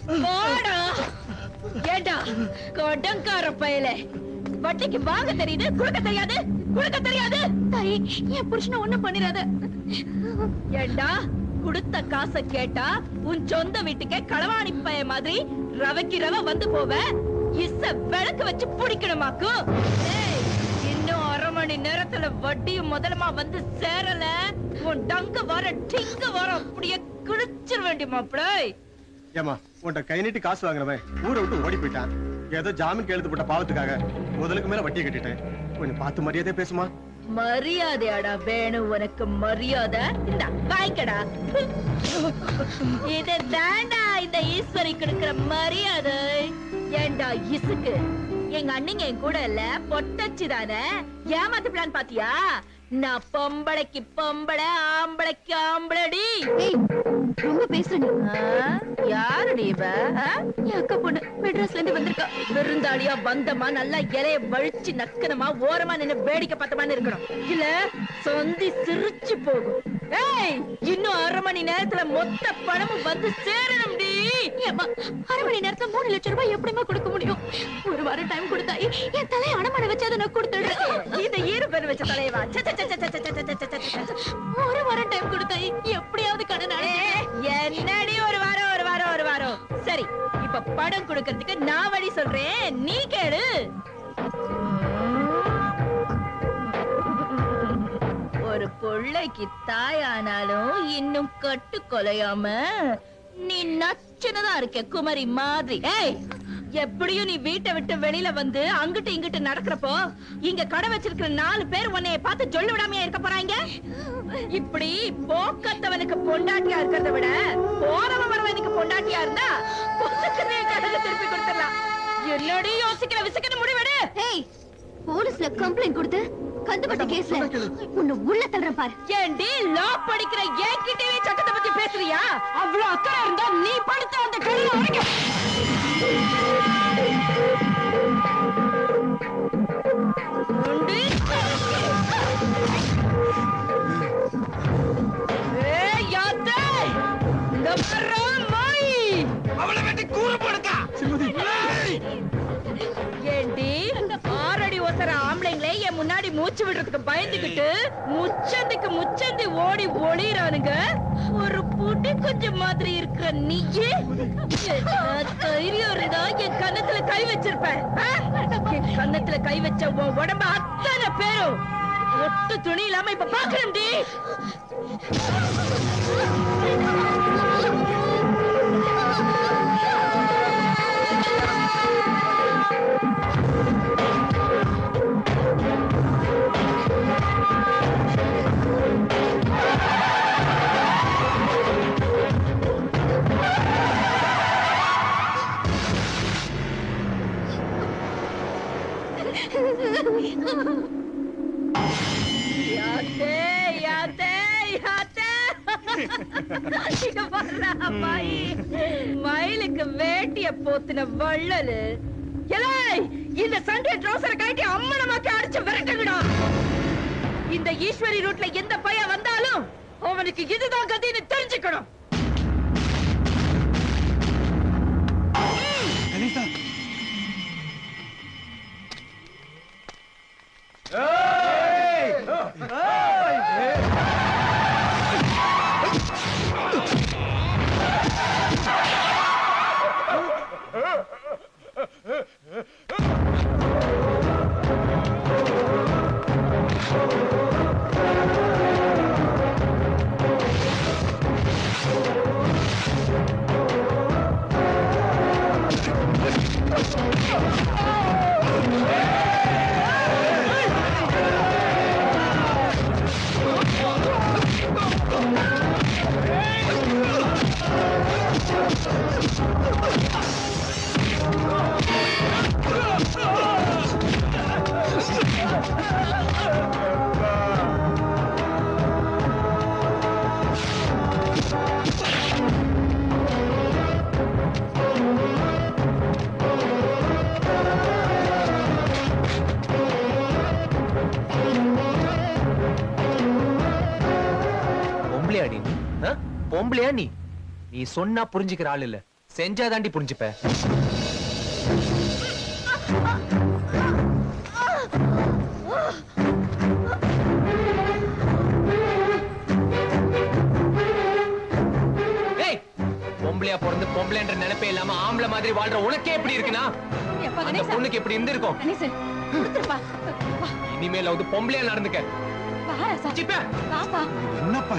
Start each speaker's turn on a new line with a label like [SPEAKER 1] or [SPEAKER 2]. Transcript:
[SPEAKER 1] போடா. ஏண்டா கடங்கார பயலே, வட்டிக்கு வாங்க தெரியுது, குடுக்க தெரியாது, குடுக்க தெரியாது.
[SPEAKER 2] தாயி, என் புருஷனை ஒண்ணும் பண்ணிராத.
[SPEAKER 1] ஏண்டா குடுத்த காசை கேட்டா உன் சொந்த வீட்டுக்கே களவாணி பய மாதிரி ரவைக்கு ரவ வந்து போவ. இச விளக்கு வச்சு பிடிக்கணுமாக்கு. இன்னும் 1/2 மணி நேரத்துல வட்டியும் முதலமா வந்து சேரல, உன் டங்க வர டிங்க வர அப்படியே கிழிச்சிட வேண்டிய மாப்பிளை.
[SPEAKER 3] ஏமா உன்ட கை நீட்டி காசு வாங்குறவன் ஊரை விட்டு ஓடி போயிட்டான். ஏதோ ஜாமீன் கையெழுத்து போட்ட பாவத்துக்காக முதலுக்கு மேல வட்டியை கட்டிட்டேன். கொஞ்சம் பார்த்து மரியாதையா பேசுமா.
[SPEAKER 1] மரியாதையாடா வேணும் உனக்கு மரியாதை? இந்த வாய்க்கடா. இது தாண்டா இந்த ஈஸ்வரி கொடுக்கிற மரியாதை. ஏண்டா இசுக்கு, எங்க அண்ணிங்க என் கூட இல்ல, பொட்டச்சு தானே ஏமாத்து பிளான் பாத்தியா? நான் பொம்பளைக்கு பொம்பளை, ஆம்பளைக்கு ஆம்பளடி.
[SPEAKER 2] ரொம்ப பேசுற நீ.
[SPEAKER 1] யாருடி இவ?
[SPEAKER 2] என் அக்கா பொண்ணு மெட்ராஸ்ல இருந்து வந்திருக்கா.
[SPEAKER 1] விருந்தாளியா வந்தமா நல்லா இலைய வழிச்சு நக்கனமா ஓரமா நின்னு வேடிக்கை பார்த்தமான்னு இருக்கணும். இல்ல சொந்தி சிரிச்சு போகும். ஏய், இன்னும் 1/2 மணி நேரத்துல மொத்த பணமும் வந்து சேரணும்டி.
[SPEAKER 2] 1/2 மணி நேரத்துல 3 லட்சம் ரூபாய் எப்படிமா கொடுக்க முடியும்? ஒரு வாரம் டைம் கொடுத்தாய், என் தலையை அடமான வச்சு அதை நான் கொடுத்துடுறேன்.
[SPEAKER 1] இந்த ஈரப்பெண் வச்ச தலைவா.
[SPEAKER 2] ஒரு வாரம் டைம் கொடுத்தாய், எப்படியாவது கடன்
[SPEAKER 1] என்னடி ஒரு வாரம் ஒரு வாரம் ஒரு வாரம். சரி, இப்ப படம் கொடுக்கறதுக்கு நான் வழி சொல்றேன், நீ கேளு. ஒரு பிள்ளைக்கு தாயானாலும் இன்னும் கட்டு கொலையாம நீ நச்சுனதான் இருக்க குமரி மாதிரி. ஏய், எப்படியும் நீ வீட்டை விட்டு வெளியில வந்து அங்கிட்டு இங்கிட்டு நடக்கிறப்போ இங்க கடை வச்சிருக்கிற 4 பேர் உன்னைய பார்த்து சொல்லு விடாமையா இருக்க போறாங்க. இப்படி போக்கத்தவனுக்கு பொண்டாட்டியா இருக்கிறத விட போறவன் வரவனுக்கு பொண்டாட்டியா இருந்தா கடலை திருப்பி கொடுத்துடலாம். என்னடி யோசிக்கிற விசுக்கிற முடிவெடு.
[SPEAKER 2] ஏய், போலீஸ்ல கம்ப்ளைண்ட் கொடுத்து கந்துபட்ட கேஸ்ல உன்னை உள்ள தள்ளுறேன் பாரு.
[SPEAKER 1] ஏண்டி லா படிக்கிற ஏன்கிட்டவே சட்டத்தை பத்தி பேசுறியா? அவ்வளவு அக்கறை இருந்தா நீ படுத்த அந்த கையில வரைக்கும். ஏண்டி 6 அடி ஒசர ஆம்பளைங்களே என் முன்னாடி மூச்சு விடுறதுக்கு பயந்துகிட்டு முச்சந்தி ஓடி ஒளிறானுங்க. ஒரு புடி கொஞ்சம் மாதிரி இருக்கிற நீயே தைரியம் இருந்தா என் கன்னத்துல கை வச்சிருப்பேன். என் கன்னத்துல கை வச்ச உன் உடம்பு அத்தனை பேரும் ஒட்டு துணி இல்லாம இப்ப பாக்கணும் டி. மயிலுக்கு வேட்டிய போத்துன வள்ளலு. இந்த சண்டே ட்ரௌசரை கட்டி அம்மனமாக்கி அடிச்சு விரட்டுங்கடா. இந்த ஈஸ்வரி ரூட்ல எந்த பையன் வந்தாலும் அவனுக்கு இதுதான் கதின்னு தெரிஞ்சுக்கணும்.
[SPEAKER 4] பொம்பளையா நீ சொன்னா புரிஞ்சுக்கிற ஆள் இல்ல. செஞ்சாதாண்டி புரிஞ்சுப்ப. பொம்பளையா பிறந்து பொம்பளைன்ற நினைப்பே இல்லாம ஆம்பளை மாதிரி வாழ்ற உனக்கே எப்படி இருக்குன்னா அந்த பொண்ணுக்கு எப்படி இருந்திருக்கும். இனிமேல் பொம்பளையா நடந்துக்க.
[SPEAKER 3] என்னப்பா